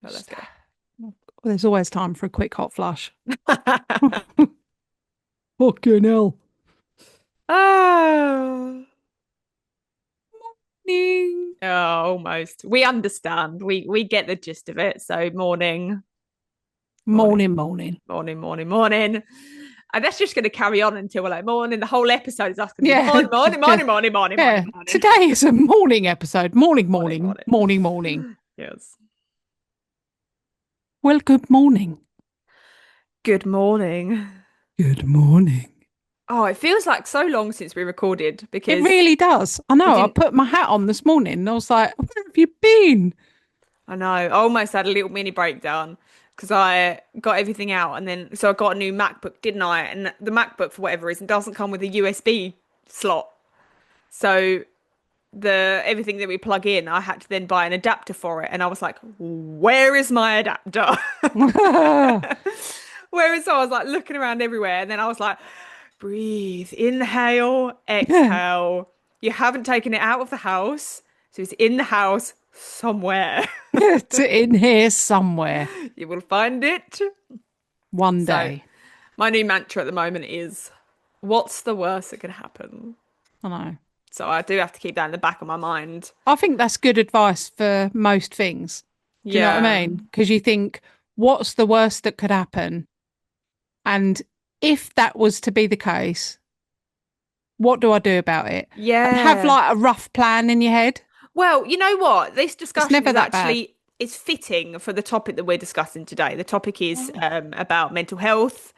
But let's go. Well, there's always time for a quick hot flush. Fucking hell. Oh. Morning. Oh, almost. We understand. We get the gist of it. So morning, morning, Morning, morning. morning, morning, morning. And that's just going to carry on until we're like morning. The whole episode is us going to be Yeah. morning, morning, morning, morning, morning, morning, Yeah. morning, Today is a morning episode. Morning, morning, morning, morning. morning, morning. Yes. Well, good morning. Good morning. Good morning. Oh, it feels like so long since we recorded It because really does. I we know. I didn't. put my hat on this morning and I was like, where have you been? I know. I almost had a little mini breakdown because I got everything out and then so I got a new MacBook, didn't I? And the MacBook for whatever reason doesn't come with a USB slot. So the everything that we plug in, I had to then buy an adapter for it. And I was like, where is my adapter? Whereas I was like looking around everywhere and then I was like, breathe, inhale, Yeah. exhale. You haven't taken it out of the house, so it's in the house somewhere. It's in here somewhere You will find it. one So, day. my new mantra at the moment is what's the worst that can happen? I know. So, I do have to keep that in the back of my mind. I think that's good advice for most things. Do you know what I Yeah. mean? Because you think, what's the worst that could happen? And if that was to be the case, what do I do about it? And have Yeah. like a rough plan in your head. Well, you know what? This It's discussion never is that bad. actually is fitting for the topic that we're discussing today. The topic is Oh. about mental health.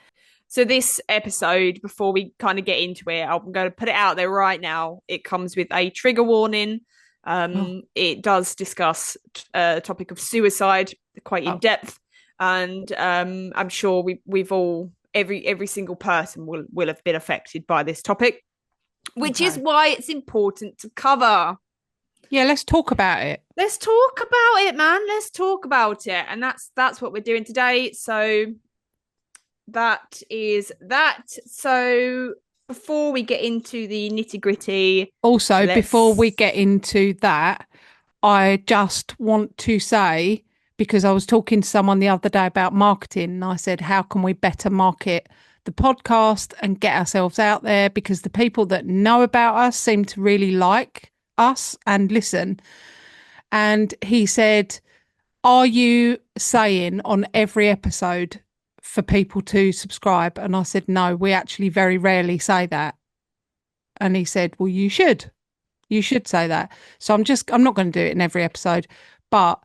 So this episode, before we kind of get into it, I'm going to put it out there right now. It comes with a trigger warning. Oh. It does discuss a topic of suicide quite in Oh. depth, and I'm sure we've all every single person will have been affected by this topic, which is Okay. why it's important to cover. Yeah, let's talk about it. Let's talk about it, man. Let's talk about it, and that's what we're doing today. So that is that. So before we get into the nitty gritty, Also, before we let's. get into that, I just want to say, because I was talking to someone the other day about marketing, and I said, how can we better market the podcast and get ourselves out there? Because the people that know about us seem to really like us and listen. And he said, are you saying on every episode for people to subscribe? And I said, no, we actually very rarely say that. And he said, well, you should. You should say that. So I'm not going to do it in every episode. But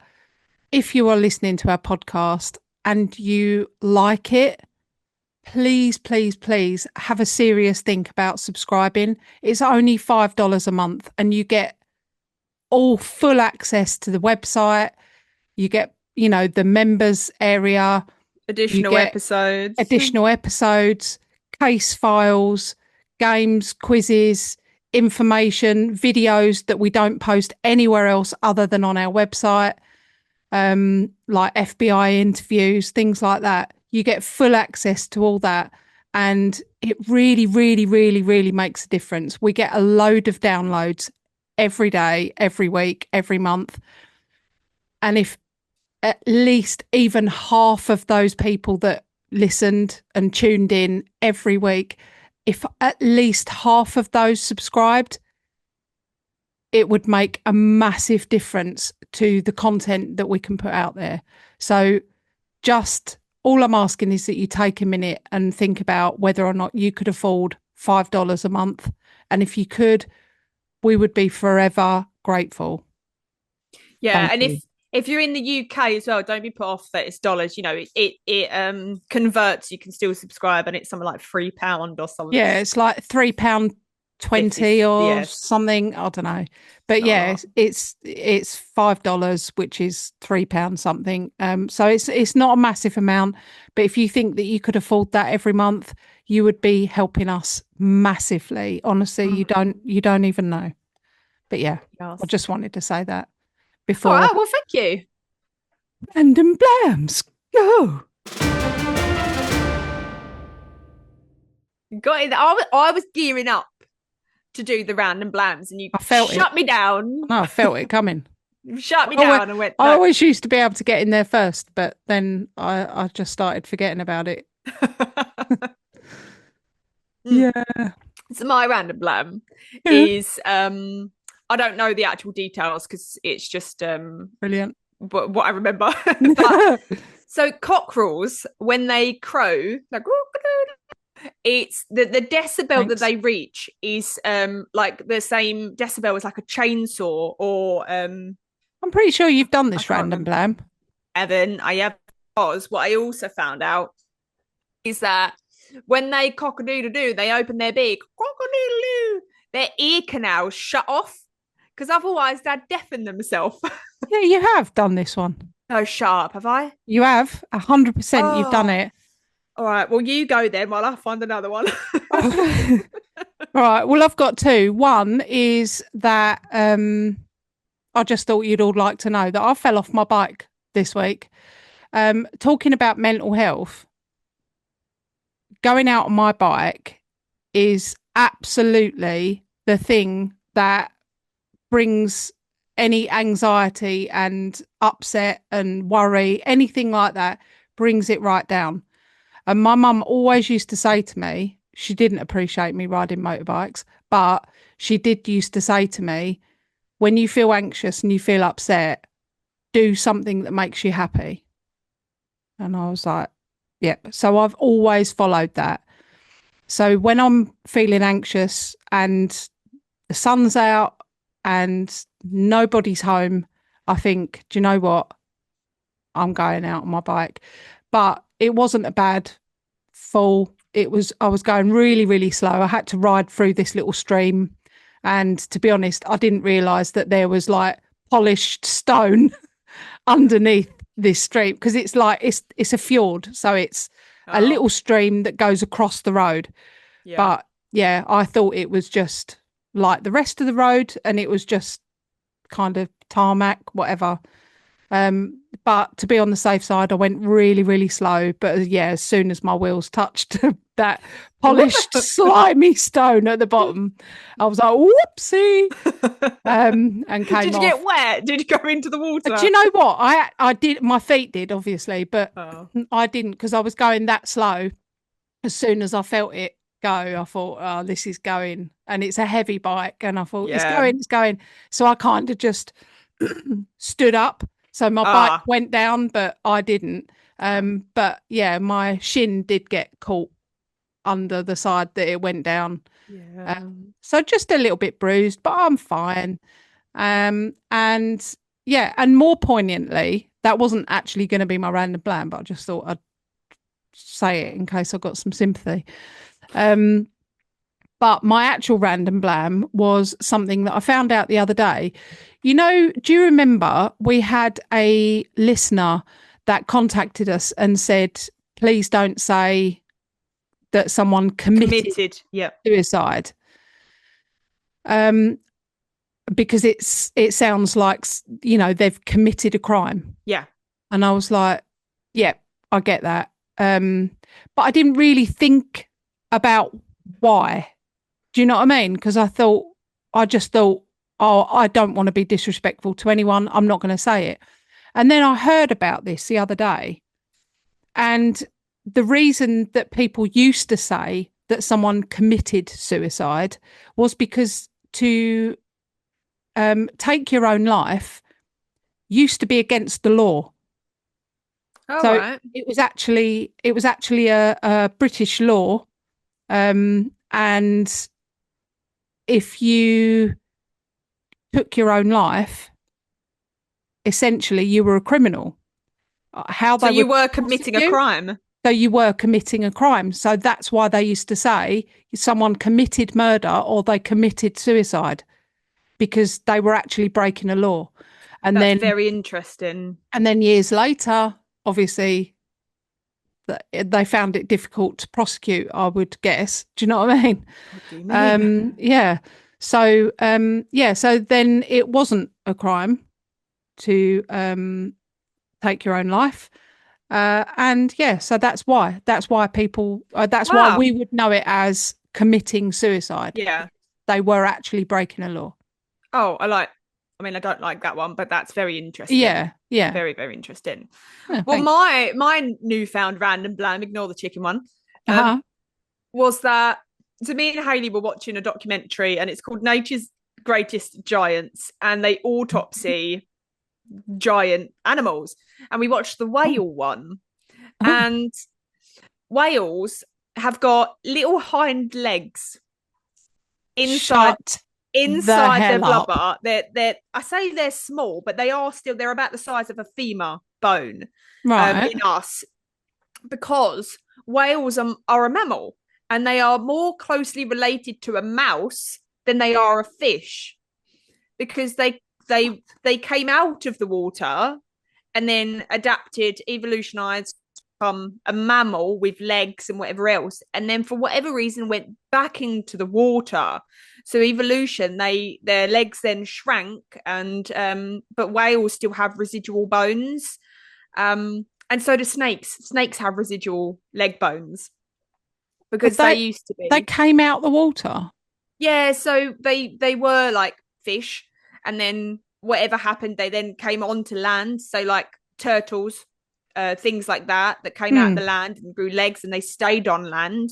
if you are listening to our podcast and you like it, please, please, please have a serious think about subscribing. It's only $5 a month and you get all full access to the website. You get, the members area. You Additional get episodes. additional episodes, case files, games, quizzes, information, videos that we don't post anywhere else other than on our website, like FBI interviews, things like that. You get full access to all that. And it really, really, really, really makes a difference. We get a load of downloads every day, every week, every month. And if at least even half of those people that listened and tuned in every week, if at least half of those subscribed, it would make a massive difference to the content that we can put out there. So just all I'm asking is that you take a minute and think about whether or not you could afford $5 a month. And if you could, we would be forever grateful. Yeah, Thank and you. if you're in the UK as well, don't be put off that it's dollars. You know, it converts. You can still subscribe, and it's something like £3 or something Yeah, it's like £3 50. 20 or Yes, something. I don't know. it's But not a yeah, lot. it's $5, which is £3 something. So it's not a massive amount. But if you think that you could afford that every month, you would be helping us massively. Honestly, you don't even know. But yeah, I Yes. just wanted to say that All before right. Well, thank you. random blams go. Got it. I was gearing up to do the random blams, and you I felt it. shut me down. No, I felt it coming. shut me I always, down and went, I no. always used to be able to get in there first, but then I just started forgetting about it. Mm. Yeah, So my random blam yeah, is I don't know the actual details because it's just brilliant. what I remember. But so cockerels, when they crow, like it's the decibel that Thanks. they reach is like the same decibel as like a chainsaw or I'm pretty sure you've done I this can't random remember. blam. Evan, I have was what I also found out is that when they cock a doodle doo, they open their beak, cock a doodle doo, their ear canals shut off because otherwise they'd deafen themselves. Yeah, you have done this one. So sharp, have I? You have 100%. You've done Oh, it. all right. Well, you go then while I find another one. All right. Well, I've got two. One is that I just thought you'd all like to know that I fell off my bike this week. Talking about mental health, going out on my bike is absolutely the thing that brings any anxiety and upset and worry, anything like that, brings it right down. And my mum always used to say to me, she didn't appreciate me riding motorbikes, but she did used to say to me, when you feel anxious and you feel upset, do something that makes you happy. And I was like, yep. Yeah. So I've always followed that. So when I'm feeling anxious and the sun's out and nobody's home, I think, do you know what? I'm going out on my bike. But it wasn't a bad fall. I was going really, really slow. I had to ride through this little stream. And to be honest, I didn't realize that there was like polished stone underneath this stream because it's like it's a fjord. So it's a Oh, little stream that goes across the road. yeah. But yeah, I thought it was just like the rest of the road and it was just kind of tarmac, whatever. But to be on the safe side, I went really, really slow. But yeah, as soon as my wheels touched that polished, slimy stone at the bottom, I was like, whoopsie, and Did came you get off. wet? Did you go into the Do water? you know what? I did. My feet did, obviously, but Oh, I didn't because I was going that slow. As soon as I felt it go, I thought, oh, this is going. And it's a heavy bike. And I thought, it's yeah. going, it's going. So I kind of just stood up. So my bike Ah, went down, but I didn't. okay. But yeah, my shin did get caught under the side that it went down. Yeah. So just a little bit bruised, but I'm fine. And yeah, and more poignantly, that wasn't actually going to be my random plan, but I just thought I'd say it in case I got some sympathy. Um, but my actual random blam was something that I found out the other day. You know, do you remember we had a listener that contacted us and said, please don't say that someone committed Committed. Yep. suicide? Um, because it sounds like, you know, they've committed a crime. Yeah. And I was like, yeah, I get that. But I didn't really think about why. Do you know what I mean? Because I just thought, oh, I don't want to be disrespectful to anyone. I'm not going to say it. And then I heard about this the other day. And the reason that people used to say that someone committed suicide was because to take your own life used to be against the law. All So right. it was actually a British law, and if you took your own life, essentially you were a criminal. How So they you would were committing a prosecute, crime. so you were committing a crime. So that's why they used to say someone committed murder or they committed suicide because they were actually breaking a law. And That's then very interesting. and then years later, obviously they found it difficult to prosecute, I would guess. Do you know what I mean? What do you mean? Yeah. So yeah, so then it wasn't a crime to take your own life. And yeah, so that's why people that's why Wow. we would know it as committing suicide. Yeah. They were actually breaking a law. Oh, I like. I mean, I don't like that one, but that's very interesting. Yeah, yeah. Very, very interesting. Yeah, Well, thanks. my newfound random blam, ignore the chicken one, Uh-huh. was that so me and Hayley were watching a documentary and it's called Nature's Greatest Giants, and they autopsy giant animals. And we watched the Oh, whale one. oh. And whales have got little hind legs inside Shut the inside their hell up. blubber. They're I say they're small, but they're about the size of a femur bone Right. in us, because whales are a mammal and they are more closely related to a mouse than they are a fish, because they came out of the water and then adapted, evolutionized from a mammal with legs and whatever else, and then for whatever reason went back into the water. So evolution, their legs then shrank, and but whales still have residual bones, and so do snakes. Snakes have residual leg bones But because they used to they be. came out the water. Yeah, so they were like fish, and then whatever happened, they then came onto land. So like turtles, things like that came out of Hmm. the land and grew legs, and they stayed on land.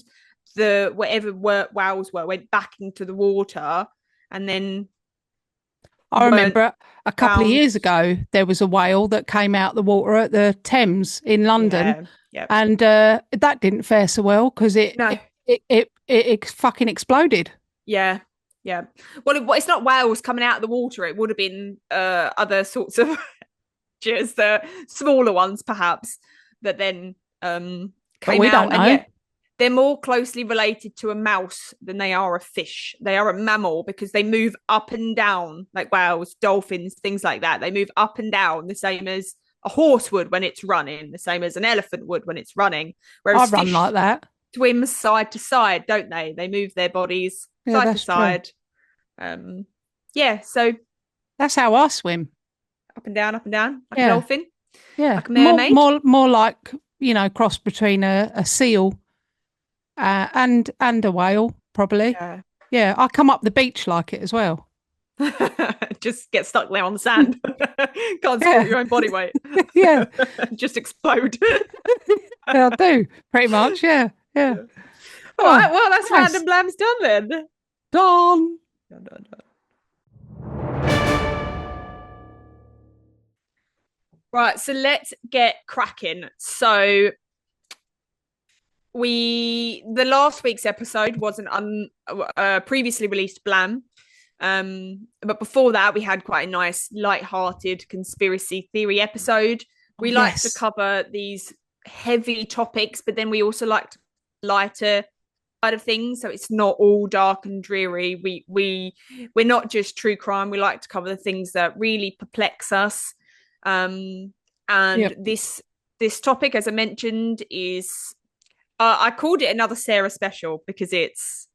The whatever whales went back into the water, and then I weren't remember a couple of found. years ago, there was a whale that came out the water at the Thames in London, Yeah, yeah. and that didn't fare so well because No, it fucking exploded. yeah, yeah. Well, it's not whales coming out of the water. It would have been other sorts of just the smaller ones, perhaps, that then But came we out. don't And know. yet, they're more closely related to a mouse than they are a fish. They are a mammal because they move up and down like whales, dolphins, things like that. They move up and down the same as a horse would when it's running, the same as an elephant would when it's running. I Whereas run fish like that. swim side to side, don't they? They move their bodies Yeah, side to that's true. side. Um, yeah, so That's how I swim. up and down, like a Yeah, dolphin, yeah. like a mermaid. More like, cross between a seal and a whale, probably. Yeah. Yeah, I come up the beach like it as well. Just get stuck there on the sand. Can't support Yeah, your own body weight. yeah, Just explode. yeah, I do pretty much. Yeah, yeah. Yeah. All Oh, right, well, that's nice. random blams done then. Done. Done, done, done. Right, so let's get cracking. So the last week's episode was an previously released blam. But before that, we had quite a nice, light-hearted conspiracy theory episode. Oh, We like to yes. cover these heavy topics, but then we also like to lighter side of things, so it's not all dark and dreary. We're not just true crime. We like to cover the things that really perplex us. And Yep. this topic, as I mentioned, is I called it another Sarah special because it's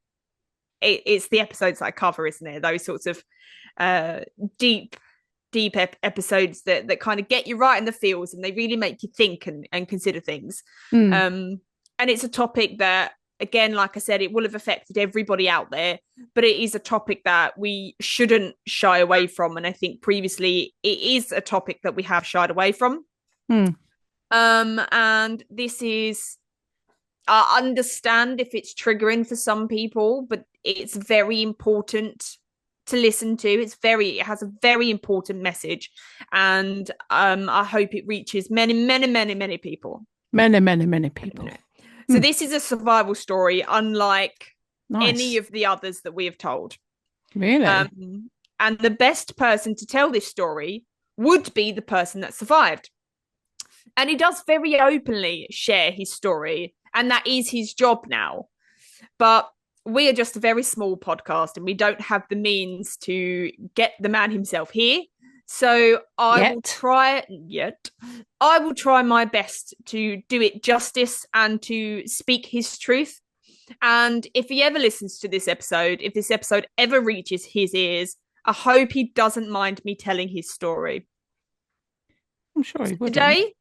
the episodes that I cover, isn't it? Those sorts of uh, deep episodes that kind of get you right in the feels, and they really make you think and consider things. Mm. And it's a topic that, again, like I said, it will have affected everybody out there, but it is a topic that we shouldn't shy away from. And I think previously it is a topic that we have shied away from. Mm. And this is, I understand if it's triggering for some people, but it's very important to listen to. It has a very important message, and I hope it reaches many, many, many, many people. Many, many, many people. So this is a survival story, unlike any Nice. of the others that we have told. Really? And the best person to tell this story would be the person that survived. And he does very openly share his story, and that is his job now. But we are just a very small podcast, and we don't have the means to get the man himself here. So I will try my best to do it justice and to speak his truth. And if he ever listens to this episode, if this episode ever reaches his ears, I hope he doesn't mind me telling his story. I'm sure he would. Today,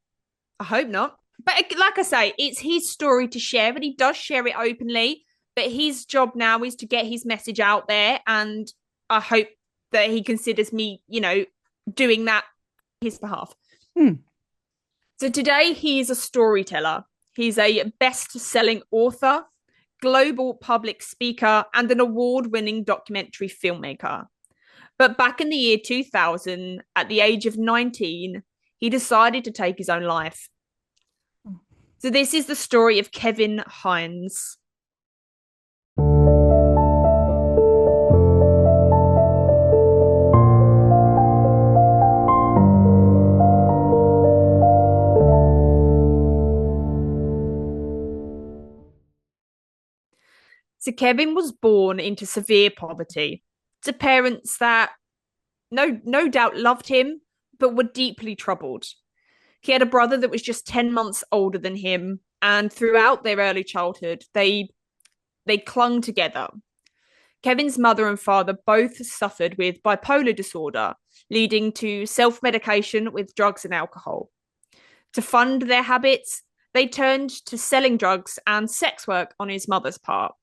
I hope not. But like I say, it's his story to share, and he does share it openly. But his job now is to get his message out there, and I hope that he considers me, doing that on his behalf. Hmm. So today he is a storyteller. He's a best-selling author, global public speaker, and an award-winning documentary filmmaker. But back in the year 2000, at the age of 19, he decided to take his own life. So this is the story of Kevin Hines. So Kevin was born into severe poverty to parents that no doubt loved him, but were deeply troubled. He had a brother that was just 10 months older than him, and throughout their early childhood, they clung together. Kevin's mother and father both suffered with bipolar disorder, leading to self-medication with drugs and alcohol. To fund their habits, they turned to selling drugs and sex work on his mother's part.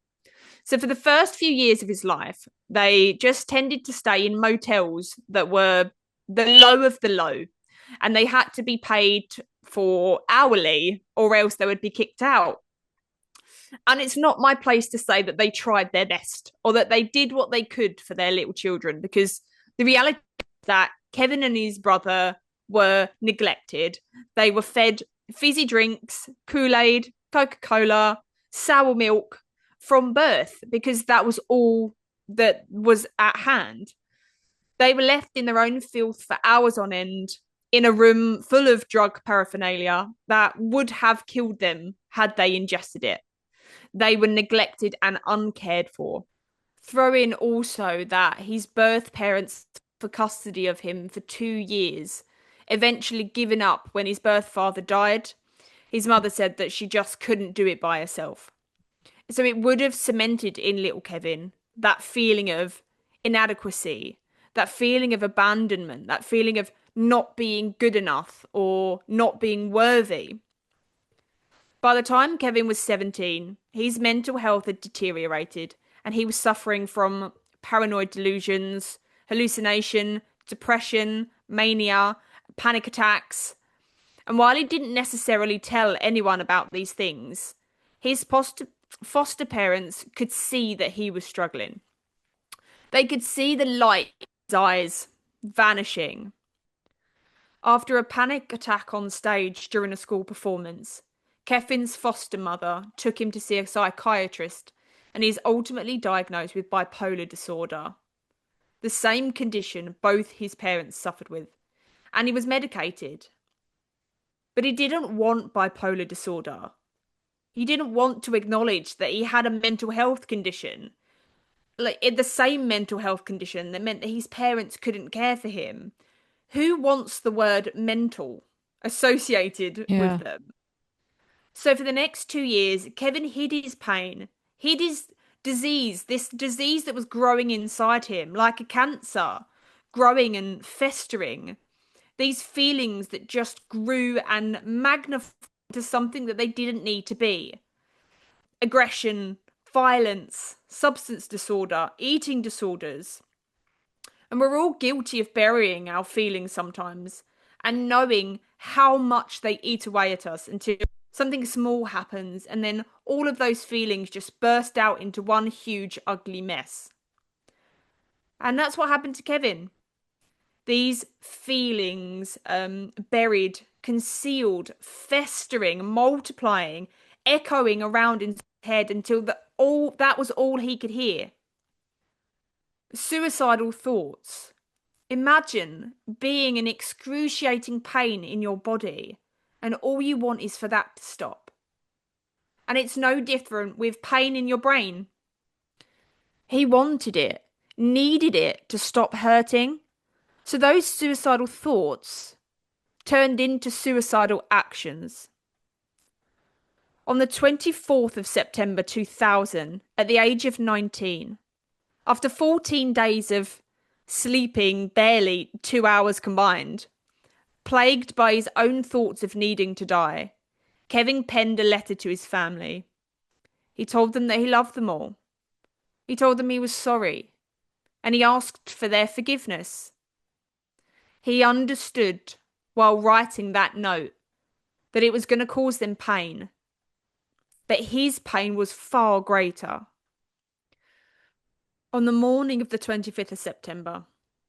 So for the first few years of his life, they just tended to stay in motels that were the low of the low, and they had to be paid for hourly or else they would be kicked out. And it's not my place to say that they tried their best or that they did what they could for their little children, because the reality is that Kevin and his brother were neglected. They were fed fizzy drinks, Kool-Aid, Coca-Cola, sour milk from birth, because that was all that was at hand. They were left in their own filth for hours on end in a room full of drug paraphernalia that would have killed them had they ingested it. They were neglected and uncared for. Throw in also that his birth parents for custody of him for 2 years, eventually giving up when his birth father died. His mother said that she just couldn't do it by herself. So it would have cemented in little Kevin that feeling of inadequacy, that feeling of abandonment, that feeling of not being good enough or not being worthy. By the time Kevin was 17, his mental health had deteriorated and he was suffering from paranoid delusions, hallucination, depression, mania, panic attacks. And while he didn't necessarily tell anyone about these things, his foster parents could see that he was struggling. They could see the light in his eyes vanishing. After a panic attack on stage during a school performance, Kevin's foster mother took him to see a psychiatrist, and he is ultimately diagnosed with bipolar disorder, the same condition both his parents suffered with, and he was medicated. But he didn't want bipolar disorder. He didn't want to acknowledge that he had a mental health condition, like the same mental health condition that meant that his parents couldn't care for him. Who wants the word mental associated with Yeah. them? So for the next 2 years, Kevin hid his pain, hid his disease, this disease that was growing inside him like a cancer, growing and festering. These feelings that just grew and magnified to something that they didn't need to be. Aggression, violence, substance disorder, eating disorders. And we're all guilty of burying our feelings sometimes and knowing how much they eat away at us until something small happens and then all of those feelings just burst out into one huge ugly mess. And that's what happened to Kevin. These feelings buried, concealed, festering, multiplying, echoing around in his head until that was all he could hear. Suicidal thoughts. Imagine being in excruciating pain in your body and all you want is for that to stop. And it's no different with pain in your brain. He wanted it, needed it to stop hurting. So those suicidal thoughts turned into suicidal actions. On the 24th of September 2000, at the age of 19, after 14 days of sleeping barely 2 hours combined, plagued by his own thoughts of needing to die, Kevin penned a letter to his family. He told them that he loved them all. He told them he was sorry. and he asked for their forgiveness. He understood while writing that note that it was going to cause them pain, but his pain was far greater. On the morning of the 25th of September,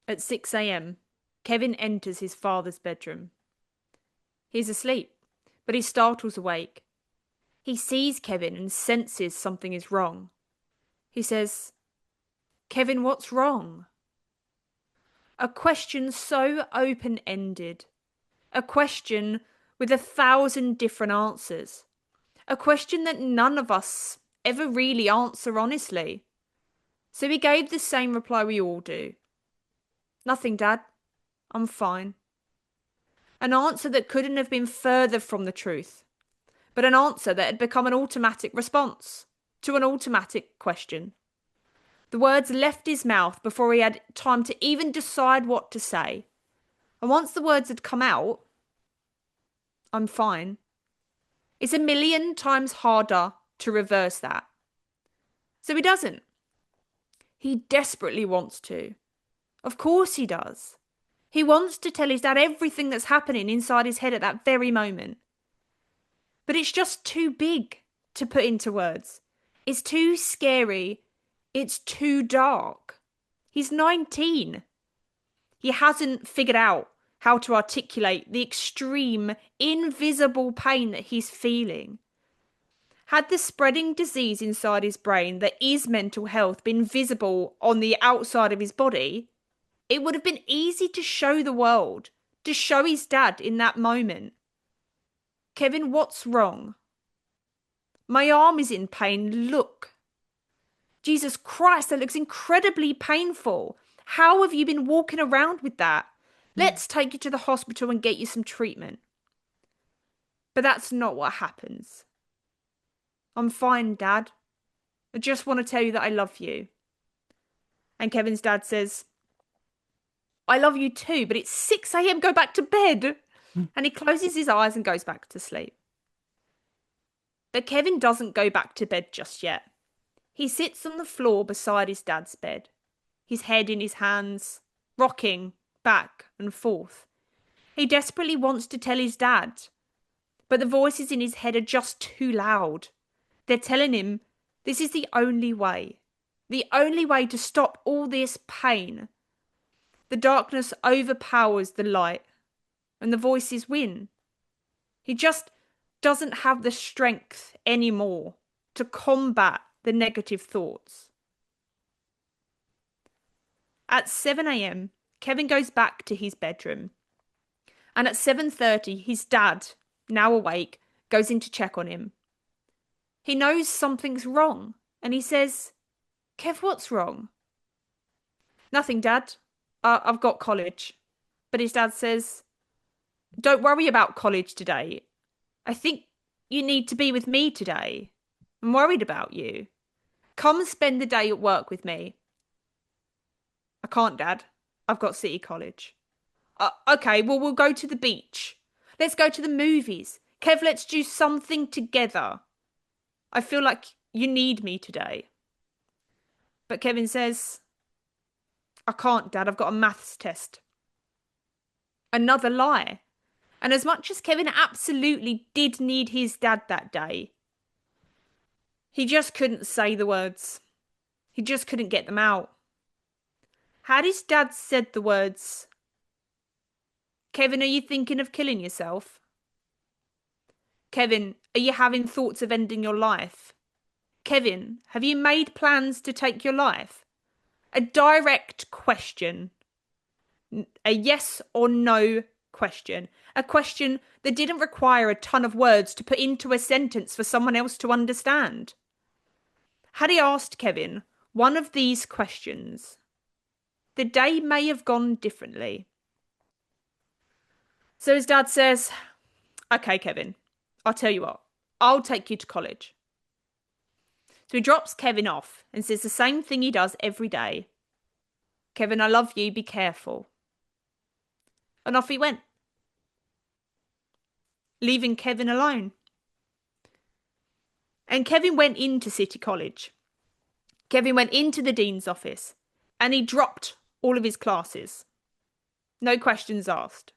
at 6 a.m., Kevin enters his father's bedroom. He's asleep, but he startles awake. He sees Kevin and senses something is wrong. He says, "Kevin, what's wrong?" A question so open-ended. A question with 1,000 different answers. A question that none of us ever really answer honestly. So he gave the same reply we all do. "Nothing, Dad. I'm fine." An answer that couldn't have been further from the truth, but an answer that had become an automatic response to an automatic question. The words left his mouth before he had time to even decide what to say. And once the words had come out, "I'm fine," it's 1,000,000 times harder to reverse that. So he doesn't. He desperately wants to. Of course he does. He wants to tell his dad everything that's happening inside his head at that very moment. But it's just too big to put into words. It's too scary. It's too dark. He's 19. He hasn't figured out how to articulate the extreme, invisible pain that he's feeling. Had the spreading disease inside his brain that is mental health been visible on the outside of his body, it would have been easy to show the world, to show his dad in that moment. "Kevin, what's wrong?" "My arm is in pain, look." "Jesus Christ, that looks incredibly painful. How have you been walking around with that? Let's take you to the hospital and get you some treatment." But that's not what happens. "I'm fine, Dad. I just want to tell you that I love you." And Kevin's dad says, "I love you too, but it's 6 a.m. Go back to bed." And he closes his eyes and goes back to sleep. But Kevin doesn't go back to bed just yet. He sits on the floor beside his dad's bed, his head in his hands, rocking back and forth. He desperately wants to tell his dad, but the voices in his head are just too loud. They're telling him this is the only way to stop all this pain. The darkness overpowers the light, and the voices win. He just doesn't have the strength anymore to combat the negative thoughts. At 7 a.m, Kevin goes back to his bedroom. And at 7:30, his dad, now awake, goes in to check on him. He knows something's wrong, and he says, "Kev, what's wrong?" "Nothing, Dad. I've got college." But his dad says, "Don't worry about college today. I think you need to be with me today. I'm worried about you. Come spend the day at work with me." "I can't, Dad. I've got City College." Okay, well, we'll go to the beach. Let's go to the movies. Kev, let's do something together. I feel like you need me today." But Kevin says, "I can't, Dad. I've got a maths test." Another lie. And as much as Kevin absolutely did need his dad that day, he just couldn't say the words. He just couldn't get them out. Had his dad said the words, "Kevin, are you thinking of killing yourself? Kevin, are you having thoughts of ending your life? Kevin, have you made plans to take your life?" A direct question. A yes or no question. A question that didn't require a ton of words to put into a sentence for someone else to understand. Had he asked Kevin one of these questions, the day may have gone differently. So his dad says, "Okay, Kevin, I'll tell you what, I'll take you to college." So he drops Kevin off and says the same thing he does every day. "Kevin, I love you, be careful." And off he went, leaving Kevin alone. And Kevin went into City College. Kevin went into the dean's office and he dropped all of his classes. No questions asked.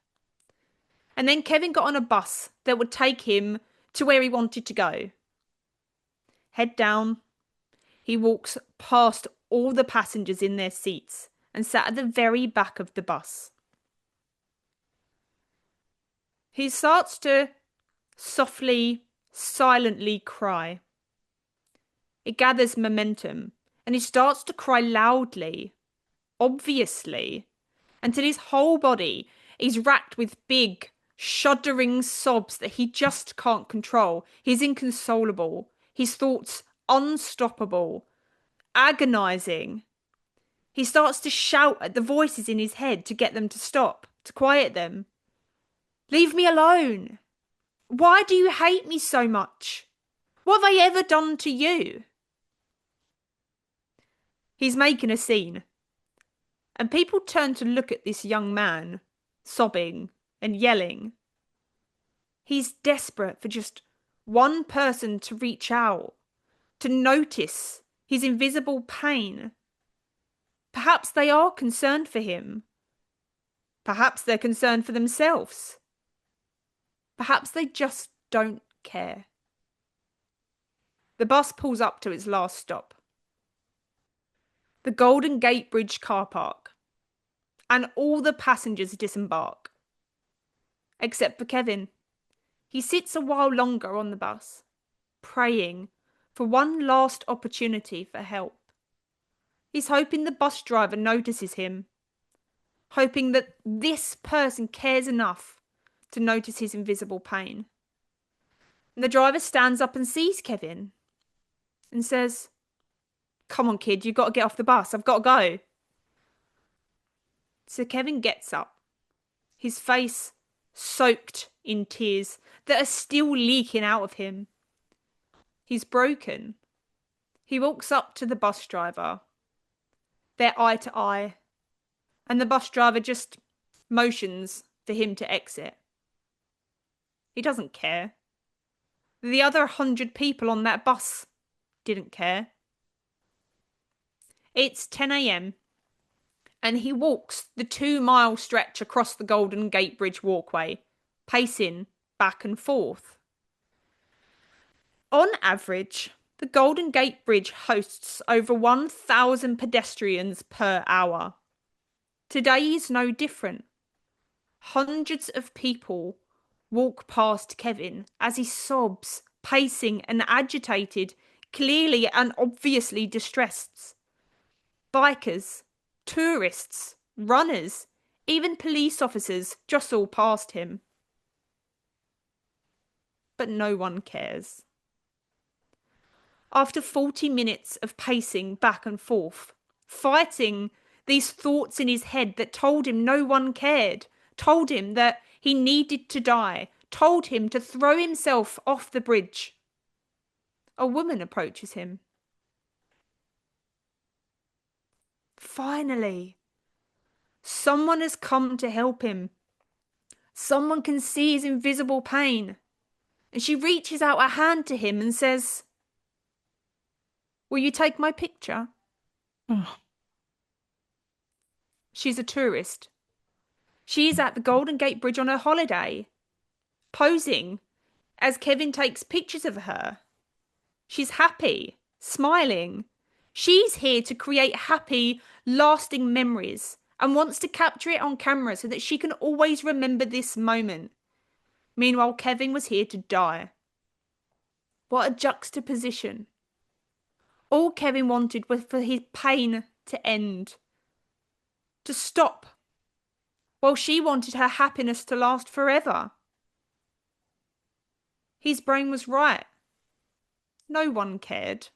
And then Kevin got on a bus that would take him to where he wanted to go. Head down, he walks past all the passengers in their seats and sat at the very back of the bus. He starts to softly, silently cry. It gathers momentum, and he starts to cry loudly, obviously, until his whole body is racked with big, shuddering sobs that he just can't control. He's inconsolable, his thoughts unstoppable, agonizing. He starts to shout at the voices in his head to get them to stop, to quiet them. Leave me alone. Why do you hate me so much? What have I ever done to you? He's making a scene, and people turn to look at this young man, sobbing and yelling. He's desperate for just one person to reach out, to notice his invisible pain. Perhaps they are concerned for him. Perhaps they're concerned for themselves. Perhaps they just don't care. The bus pulls up to its last stop. The Golden Gate Bridge car park. And all the passengers disembark. Except for Kevin. He sits a while longer on the bus, praying for one last opportunity for help. He's hoping the bus driver notices him. Hoping that this person cares enough to notice his invisible pain. And the driver stands up and sees Kevin and says, "Come on, kid, you've got to get off the bus. I've got to go." So Kevin gets up, his face soaked in tears that are still leaking out of him. He's broken. He walks up to the bus driver. They're eye to eye, and the bus driver just motions for him to exit. He doesn't care. The other 100 people on that bus didn't care. It's 10 a.m. and he walks the 2-mile stretch across the Golden Gate Bridge walkway, pacing back and forth. On average, the Golden Gate Bridge hosts over 1,000 pedestrians per hour. Today is no different. Hundreds of people walk past Kevin as he sobs, pacing and agitated, clearly and obviously distressed. Bikers, tourists, runners, even police officers jostle past him. But no one cares. After 40 minutes of pacing back and forth, fighting these thoughts in his head that told him no one cared, told him that he needed to die, told him to throw himself off the bridge, a woman approaches him. Finally, someone has come to help him. Someone can see his invisible pain. And she reaches out a hand to him and says, "Will you take my picture?" Oh. She's a tourist. She is at the Golden Gate Bridge on her holiday, posing as Kevin takes pictures of her. She's happy, smiling. She's here to create happy, lasting memories and wants to capture it on camera so that she can always remember this moment. Meanwhile, Kevin was here to die. What a juxtaposition. All Kevin wanted was for his pain to end, to stop, while she wanted her happiness to last forever. His brain was right. No one cared.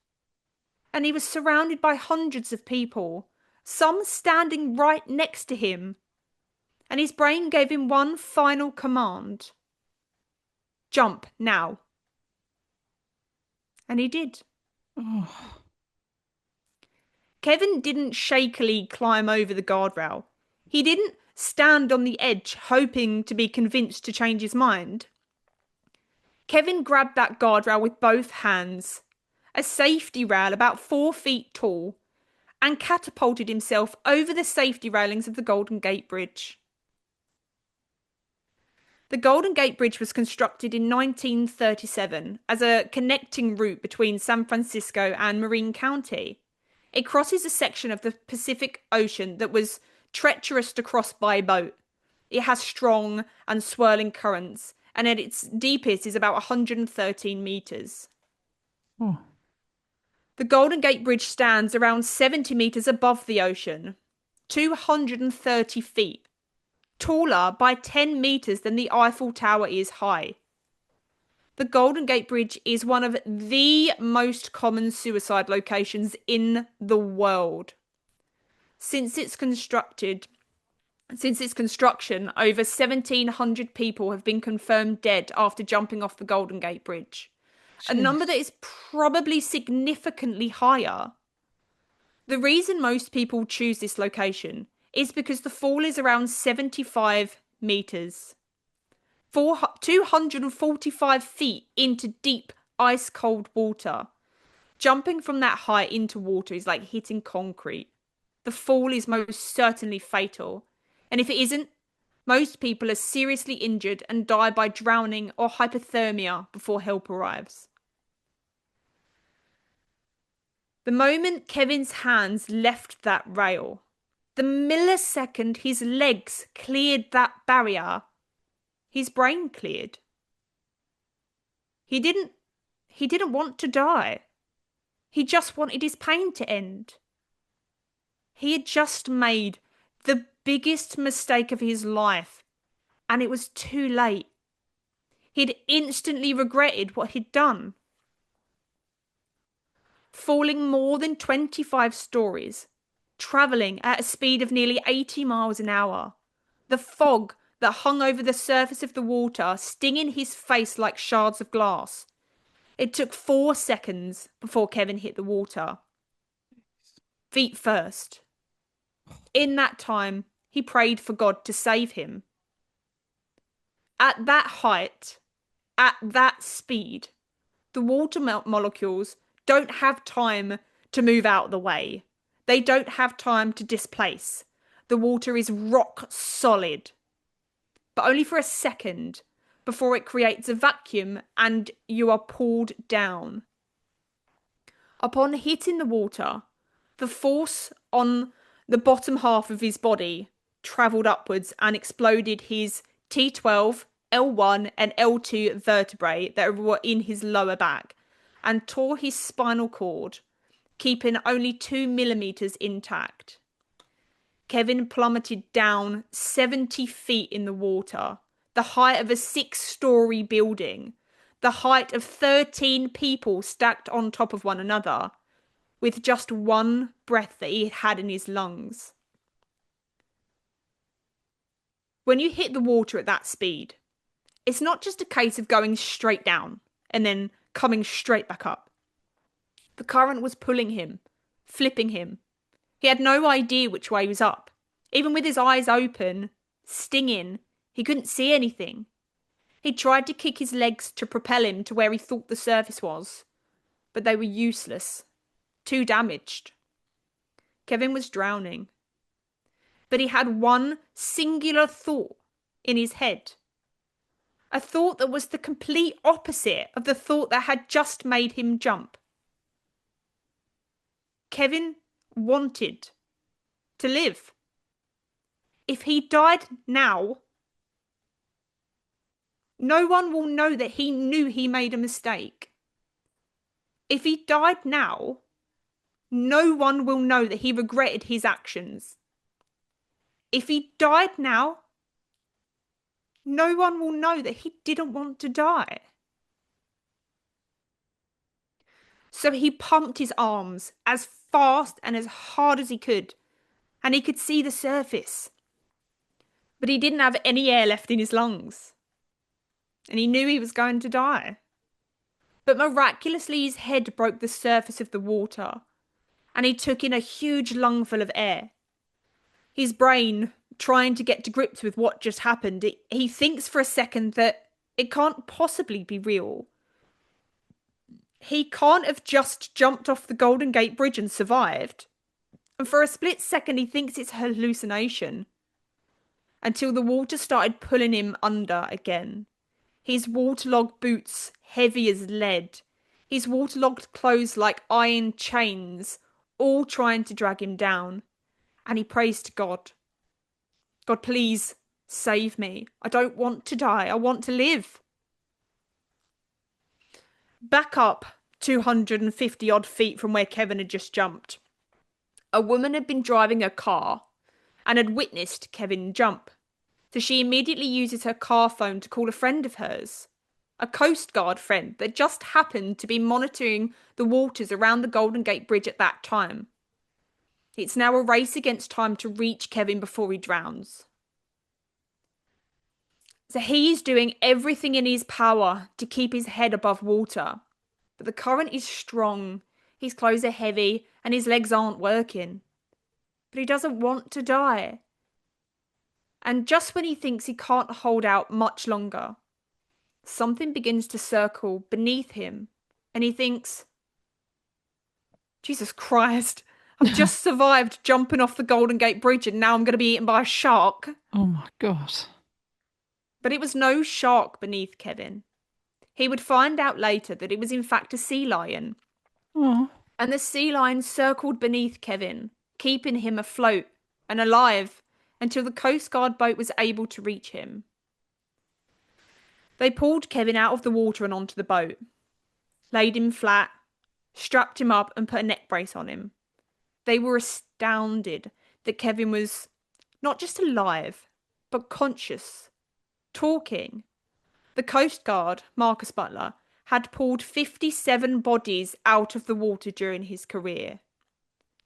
And he was surrounded by hundreds of people, some standing right next to him. And his brain gave him one final command. Jump now. And he did. Oh. Kevin didn't shakily climb over the guardrail. He didn't stand on the edge hoping to be convinced to change his mind. Kevin grabbed that guardrail with both hands, a safety rail about 4 feet tall, and catapulted himself over the safety railings of the Golden Gate Bridge. The Golden Gate Bridge was constructed in 1937 as a connecting route between San Francisco and Marin County. It crosses a section of the Pacific Ocean that was treacherous to cross by boat. It has strong and swirling currents, and at its deepest is about 113 meters. Oh. The Golden Gate Bridge stands around 70 meters above the ocean, 230 feet, taller by 10 meters than the Eiffel Tower is high. The Golden Gate Bridge is one of the most common suicide locations in the world. Since its construction, over 1,700 people have been confirmed dead after jumping off the Golden Gate Bridge, a number that is probably significantly higher. The reason most people choose this location is because the fall is around 75 meters, 245 feet into deep, ice-cold water. Jumping from that height into water is like hitting concrete. The fall is most certainly fatal, and if it isn't, most people are seriously injured and die by drowning or hypothermia before help arrives. The moment Kevin's hands left that rail, the millisecond his legs cleared that barrier, his brain cleared. He didn't want to die. He just wanted his pain to end. He had just made the biggest mistake of his life, and it was too late. He'd instantly regretted what he'd done. Falling more than 25 stories, travelling at a speed of nearly 80 miles an hour, the fog that hung over the surface of the water stinging his face like shards of glass. It took 4 seconds before Kevin hit the water. Feet first. In that time, he prayed for God to save him. At that height, at that speed, the water molecules don't have time to move out the way. They don't have time to displace. The water is rock solid, but only for a second before it creates a vacuum and you are pulled down. Upon hitting the water, the force on the bottom half of his body travelled upwards and exploded his T12, L1 and L2 vertebrae that were in his lower back and tore his spinal cord, keeping only 2 millimeters intact. Kevin plummeted down 70 feet in the water, the height of a 6-story building, the height of 13 people stacked on top of one another, with just one breath that he had in his lungs. When you hit the water at that speed, it's not just a case of going straight down and then coming straight back up. The current was pulling him, flipping him. He had no idea which way was up. Even with his eyes open, stinging, he couldn't see anything. He tried to kick his legs to propel him to where he thought the surface was, but they were useless. Too damaged. Kevin was drowning. But he had one singular thought in his head. A thought that was the complete opposite of the thought that had just made him jump. Kevin wanted to live. If he died now, no one will know that he knew he made a mistake. If he died now, no one will know that he regretted his actions. If he died now, no one will know that he didn't want to die. So he pumped his arms as fast and as hard as he could, and he could see the surface. But he didn't have any air left in his lungs, and he knew he was going to die. But miraculously, his head broke the surface of the water, and he took in a huge lungful of air. His brain, trying to get to grips with what just happened, he thinks for a second that it can't possibly be real. He can't have just jumped off the Golden Gate Bridge and survived. And for a split second, he thinks it's a hallucination until the water started pulling him under again. His waterlogged boots heavy as lead. His waterlogged clothes like iron chains, all trying to drag him down. And he prays to God. God, please save me. I don't want to die. I want to live. Back up 250 odd feet from where Kevin had just jumped. A woman had been driving a car and had witnessed Kevin jump. So she immediately uses her car phone to call a friend of hers, a Coast Guard friend that just happened to be monitoring the waters around the Golden Gate Bridge at that time. It's now a race against time to reach Kevin before he drowns. So he's doing everything in his power to keep his head above water. But the current is strong, his clothes are heavy, and his legs aren't working. But he doesn't want to die. And just when he thinks he can't hold out much longer, something begins to circle beneath him, and he thinks, Jesus Christ, I've just survived jumping off the Golden Gate Bridge and now I'm going to be eaten by a shark. Oh my God. But it was no shark beneath Kevin. He would find out later that it was in fact a sea lion. Oh. And the sea lion circled beneath Kevin, keeping him afloat and alive until the Coast Guard boat was able to reach him. They pulled Kevin out of the water and onto the boat, laid him flat, strapped him up and put a neck brace on him. They were astounded that Kevin was not just alive, but conscious, talking. The Coast Guard, Marcus Butler, had pulled 57 bodies out of the water during his career.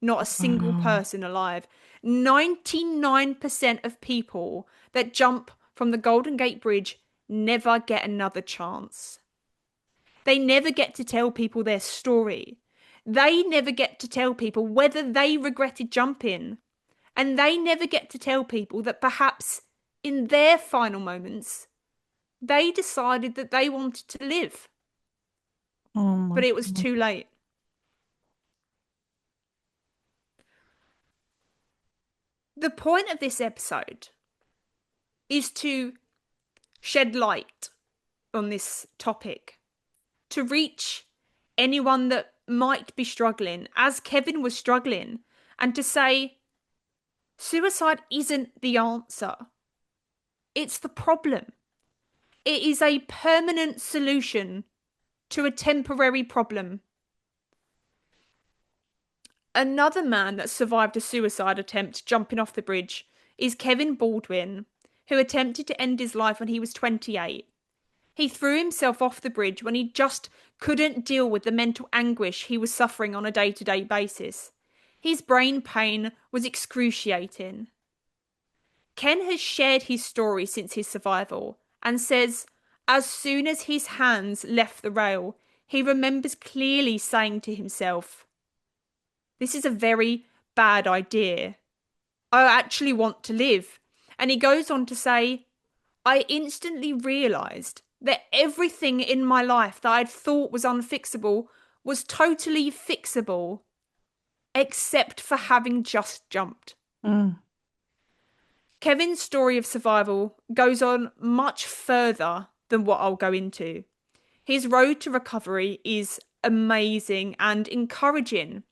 Not a single person alive. 99% of people that jump from the Golden Gate Bridge never get another chance. They never get to tell people their story. They never get to tell people whether they regretted jumping. And they never get to tell people that perhaps in their final moments, they decided that they wanted to live. But it was too late. The point of this episode is to shed light on this topic, to reach anyone that might be struggling, as Kevin was struggling, and to say, suicide isn't the answer. It's the problem. It is a permanent solution to a temporary problem. Another man that survived a suicide attempt jumping off the bridge is Kevin Baldwin, who attempted to end his life when he was 28. He threw himself off the bridge when he just couldn't deal with the mental anguish he was suffering on a day-to-day basis. His brain pain was excruciating. Ken has shared his story since his survival and says, as soon as his hands left the rail, he remembers clearly saying to himself, this is a very bad idea. I actually want to live. And he goes on to say, I instantly realised that everything in my life that I'd thought was unfixable was totally fixable, except for having just jumped. Kevin's story of survival goes on much further than what I'll go into. His road to recovery is amazing and encouraging.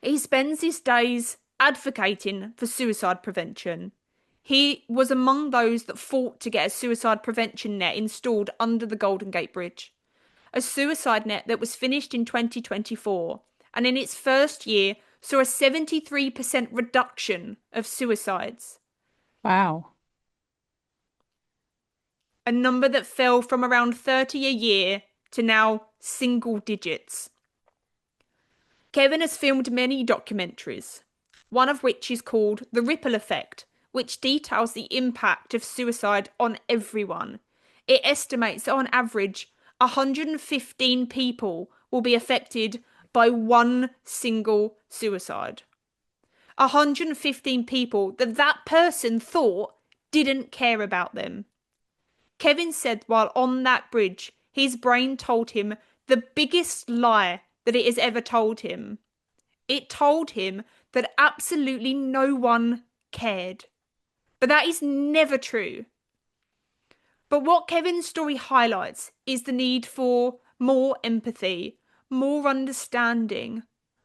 He spends his days advocating for suicide prevention. He was among those that fought to get a suicide prevention net installed under the Golden Gate Bridge. A suicide net that was finished in 2024 and in its first year saw a 73% reduction of suicides. Wow. A number that fell from around 30 a year to now single digits. Kevin has filmed many documentaries, one of which is called The Ripple Effect, which details the impact of suicide on everyone. It estimates that on average, 115 people will be affected by one single suicide. 115 people that person thought didn't care about them. Kevin said while on that bridge, his brain told him the biggest lie that it has ever told him. It told him that absolutely no one cared. But that is never true. But what Kevin's story highlights is the need for more empathy, more understanding,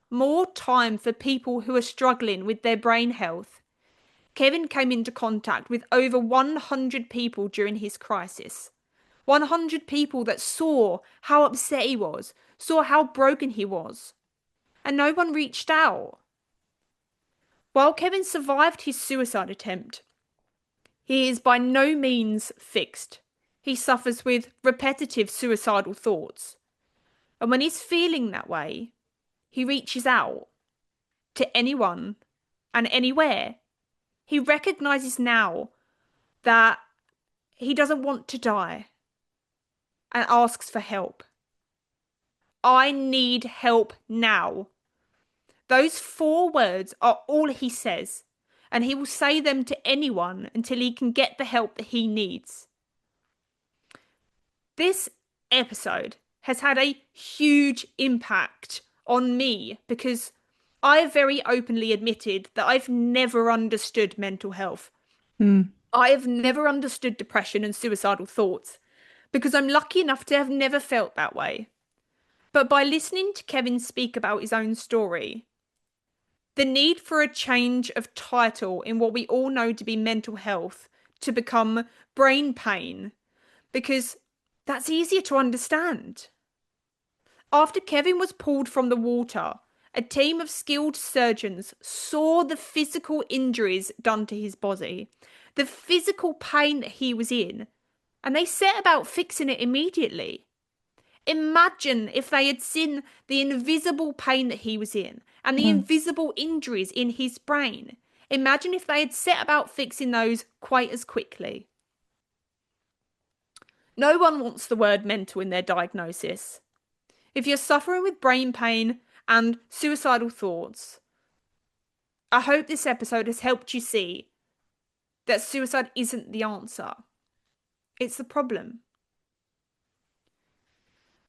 more time for people who are struggling with their brain health. Kevin came into contact with over 100 people during his crisis. 100 people that saw how upset he was, saw how broken he was, and no one reached out. While Kevin survived his suicide attempt, he is by no means fixed. He suffers with repetitive suicidal thoughts. And when he's feeling that way, he reaches out to anyone and anywhere. He recognizes now that he doesn't want to die and asks for help. I need help now. Those 4 words are all he says, and he will say them to anyone until he can get the help that he needs. This episode has had a huge impact on me because I have very openly admitted that I've never understood mental health. I have never understood depression and suicidal thoughts because I'm lucky enough to have never felt that way. But by listening to Kevin speak about his own story, the need for a change of title in what we all know to be mental health to become brain pain, because that's easier to understand. After Kevin was pulled from the water, a team of skilled surgeons saw the physical injuries done to his body, the physical pain that he was in, and they set about fixing it immediately. Imagine if they had seen the invisible pain that he was in and the invisible injuries in his brain. Imagine if they had set about fixing those quite as quickly. No one wants the word mental in their diagnosis. If you're suffering with brain pain and suicidal thoughts, I hope this episode has helped you see that suicide isn't the answer. It's the problem.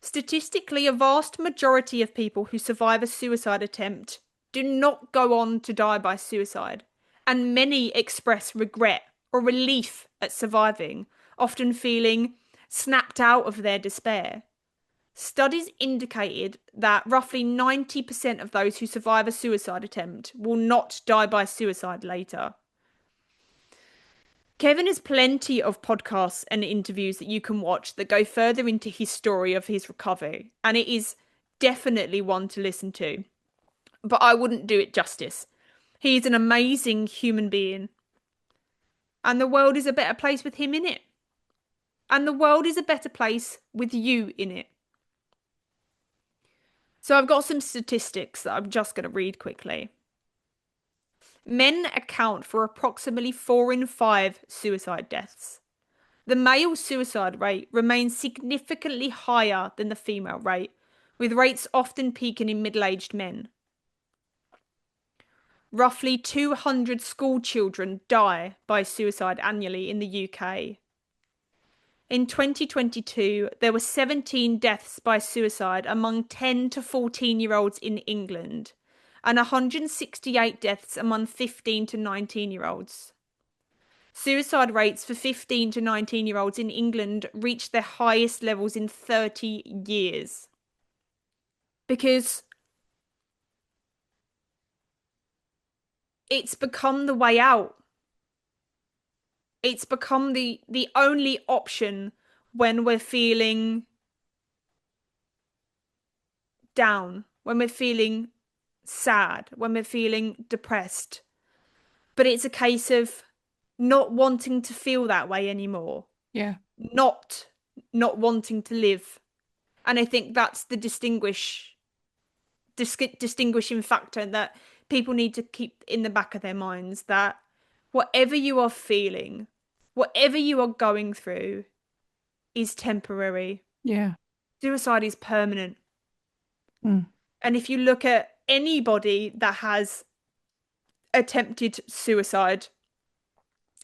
Statistically, a vast majority of people who survive a suicide attempt do not go on to die by suicide, and many express regret or relief at surviving, often feeling snapped out of their despair. Studies indicated that roughly 90% of those who survive a suicide attempt will not die by suicide later. Kevin has plenty of podcasts and interviews that you can watch that go further into his story of his recovery, and it is definitely one to listen to. But I wouldn't do it justice. He is an amazing human being, and the world is a better place with him in it. And the world is a better place with you in it. So I've got some statistics that I'm just going to read quickly. Men account for approximately 4 in 5 suicide deaths. The male suicide rate remains significantly higher than the female rate, with rates often peaking in middle-aged men. Roughly 200 school children die by suicide annually in the UK. In 2022, there were 17 deaths by suicide among 10 to 14-year-olds in England, and 168 deaths among 15 to 19-year-olds. Suicide rates for 15 to 19-year-olds in England reached their highest levels in 30 years. Because it's become the way out. It's become the only option when we're feeling down, when we're feeling sad, when we're feeling depressed. But it's a case of not wanting to feel that way anymore. Yeah. Not wanting to live. And I think that's the distinguishing factor that people need to keep in the back of their minds, that whatever you are feeling, whatever you are going through is temporary. Yeah. Suicide is permanent. Mm. And if you look at anybody that has attempted suicide,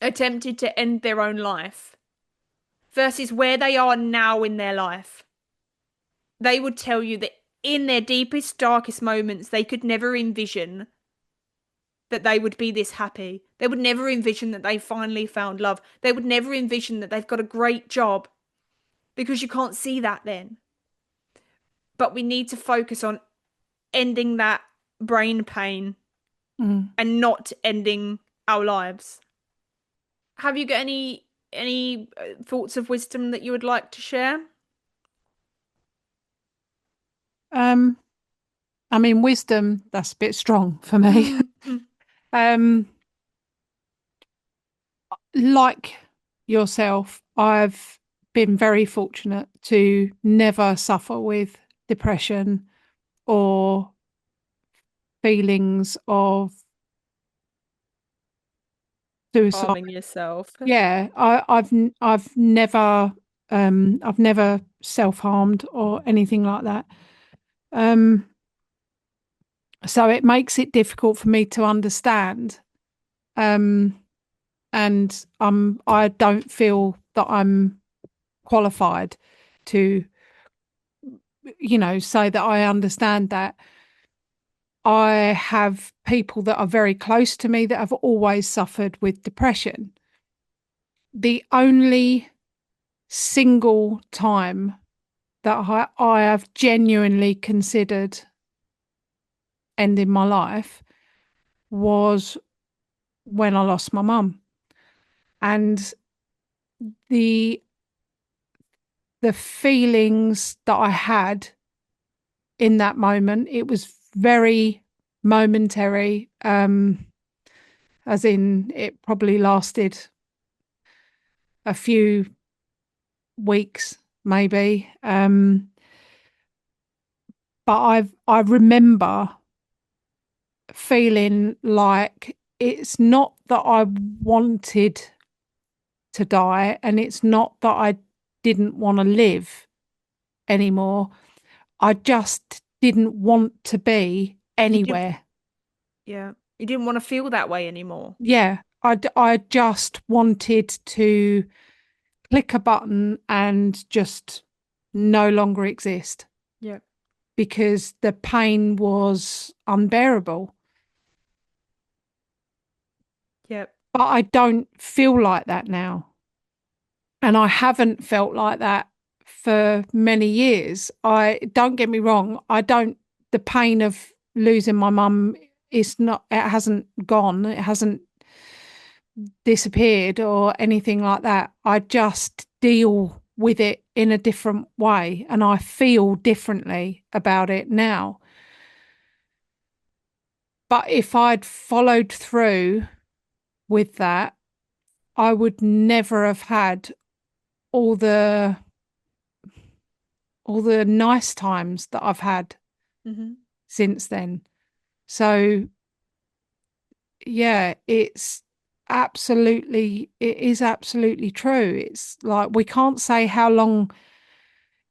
attempted to end their own life, versus where they are now in their life, they would tell you that in their deepest, darkest moments, they could never envision that they would be this happy. They would never envision that they finally found love. They would never envision that they've got a great job because you can't see that then. But we need to focus on ending that brain pain Mm. and not ending our lives. Have you got any thoughts of wisdom that you would like to share? Um, I mean, wisdom, that's a bit strong for me. Um, like yourself, I've been very fortunate to never suffer with depression or feelings of suicide. Harming yourself. Yeah, I've never self-harmed or anything like that. Um, so it makes it difficult for me to understand. Um, and I don't feel that I'm qualified to, say that I understand that. I have people that are very close to me that have always suffered with depression. The only single time that I have genuinely considered ending my life was when I lost my mum. And the the feelings that I had in that moment, it was very momentary. As in it probably lasted a few weeks, maybe. But I remember feeling like it's not that I wanted to die, and it's not that I didn't want to live anymore. I just didn't want to be You didn't, anywhere. yeah, you didn't want to feel that way anymore. Yeah, I just wanted to click a button and just no longer exist Yeah, because the pain was unbearable. yeah. But I don't feel like that now. And I haven't felt like that for many years. I don't get me wrong, I don't the pain of losing my mum is not it hasn't gone, it hasn't disappeared or anything like that. I just deal with it in a different way and I feel differently about it now. But if I'd followed through with that, I would never have had all the all the nice times that I've had Hmm. since then. So yeah, it is absolutely true. It's like we can't say how long,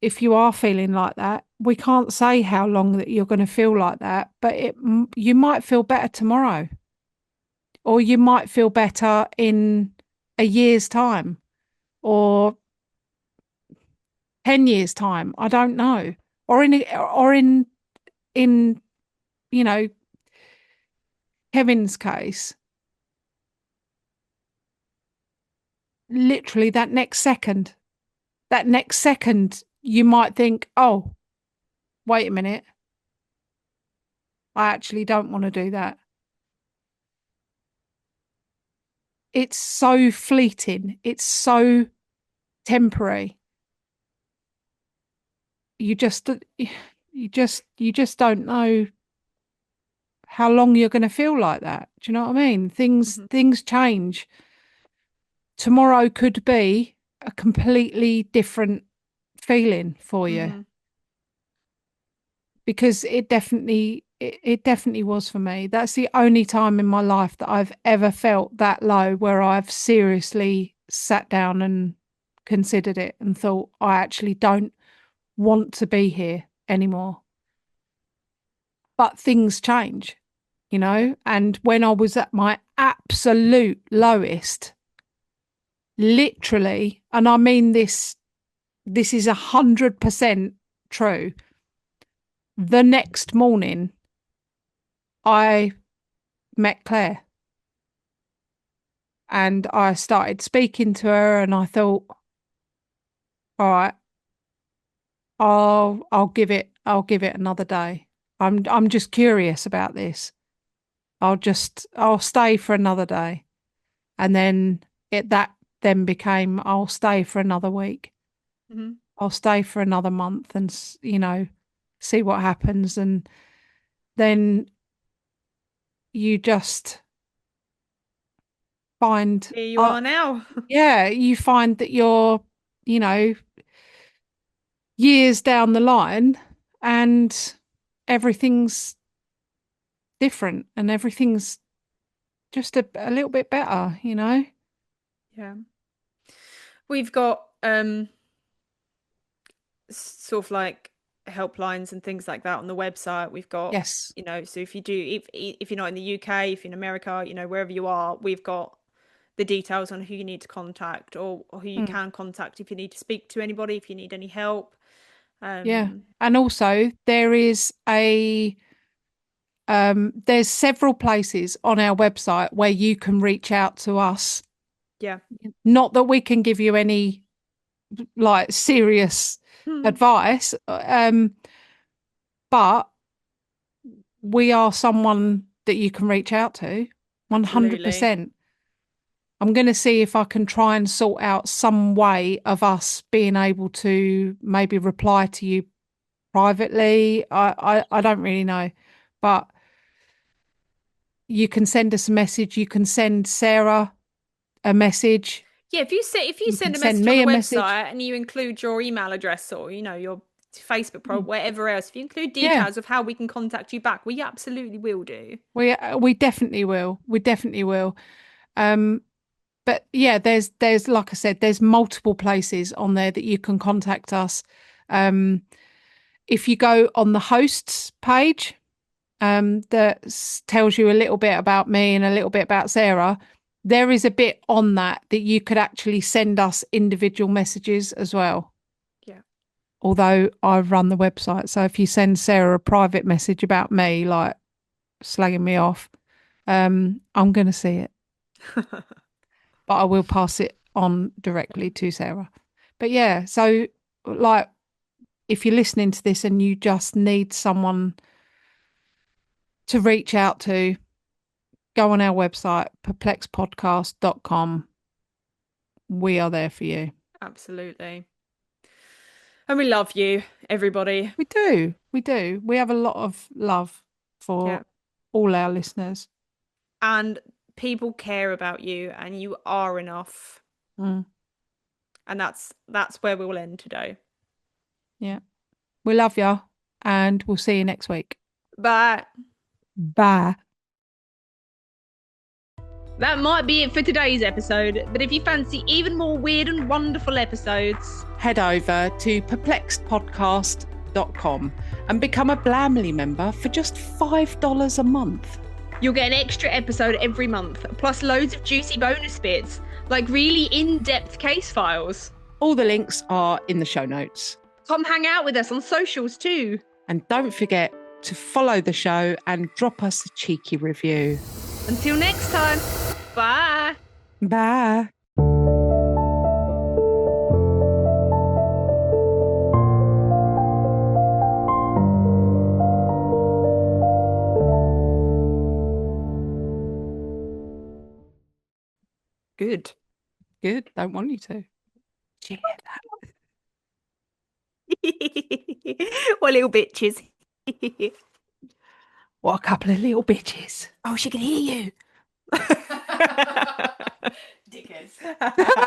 if you are feeling like that, we can't say how long that you're going to feel like that, but you might feel better tomorrow, or you might feel better in a year's time, or 10 years time. I don't know. Or in you know, Kevin's case, literally that next second, you might think, oh, wait a minute, I actually don't want to do that. It's so fleeting. It's so temporary. You just, you just don't know how long you're going to feel like that. Do you know what I mean? Hmm. Things change. Tomorrow could be a completely different feeling for you. Hmm. Because it definitely was for me. That's the only time in my life that I've ever felt that low where I've seriously sat down and considered it and thought I actually don't want to be here anymore. But things change, Yeah. and when I was at my absolute lowest, literally, and I mean this is 100% true. The next morning I met Claire. And I started speaking to her and I thought, all right, I'll give it another day. I'm just curious about this. I'll stay for another day. And then that then became I'll stay for another week. Hmm. I'll stay for another month and see what happens. And then you just find Here you are now. yeah, you find that you're, you know, years down the line and everything's different and everything's just a little bit better. Yeah. We've got sort of like helplines and things like that on the website. We've got, Yes. so if you're not in the UK, if you're in America, wherever you are, we've got the details on who you need to contact, or who you Mm, can contact if you need to speak to anybody, if you need any help. yeah. Um, And also there's several places on our website where you can reach out to us. yeah. Not that we can give you any like serious Hmm. advice, but we are someone that you can reach out to Absolutely. 100%. I'm going to see if I can try and sort out some way of us being able to maybe reply to you privately. I don't really know, but you can send us a message. You can send Sarah a message. Yeah, if you You can send a send message on me the a message. website and you include your email address, or your Facebook profile, Mm. whatever else, if you include Yeah, details of how we can contact you back, we absolutely will do. we definitely will. We definitely will. Um, but yeah, there's like I said, there's multiple places on there that you can contact us. Um, if you go on the hosts page, that tells you a little bit about me and a little bit about Sarah, there is a bit on that you could actually send us individual messages as well. Yeah. Although I run the website, so if you send Sarah a private message about me, like slagging me off, I'm going to see it, but I will pass it on directly to Sarah. But yeah, so like if you're listening to this and you just need someone to reach out to, go on our website, perplexpodcast.com. We are there for you. Absolutely. And we love you, everybody. We do. We do. We have a lot of love Yeah. for all our listeners. And people care about you, and you are enough. Mm, And that's where we will end today. yeah. We love you and we'll see you next week. But Bye. that might be it for today's episode. But if you fancy even more weird and wonderful episodes, Head over to perplexedpodcast.com and become a Blamley member for just $5 a month. you'll get an extra episode every month, plus loads of juicy bonus bits, like really in-depth case files. All the links are in the show notes. Come hang out with us on socials too. And don't forget to follow the show and drop us a cheeky review. Until next time, bye. Bye. Good. Good. Don't want you to. Did you hear that? What little bitches. What a couple of little bitches. Oh, she can hear you. Dickheads.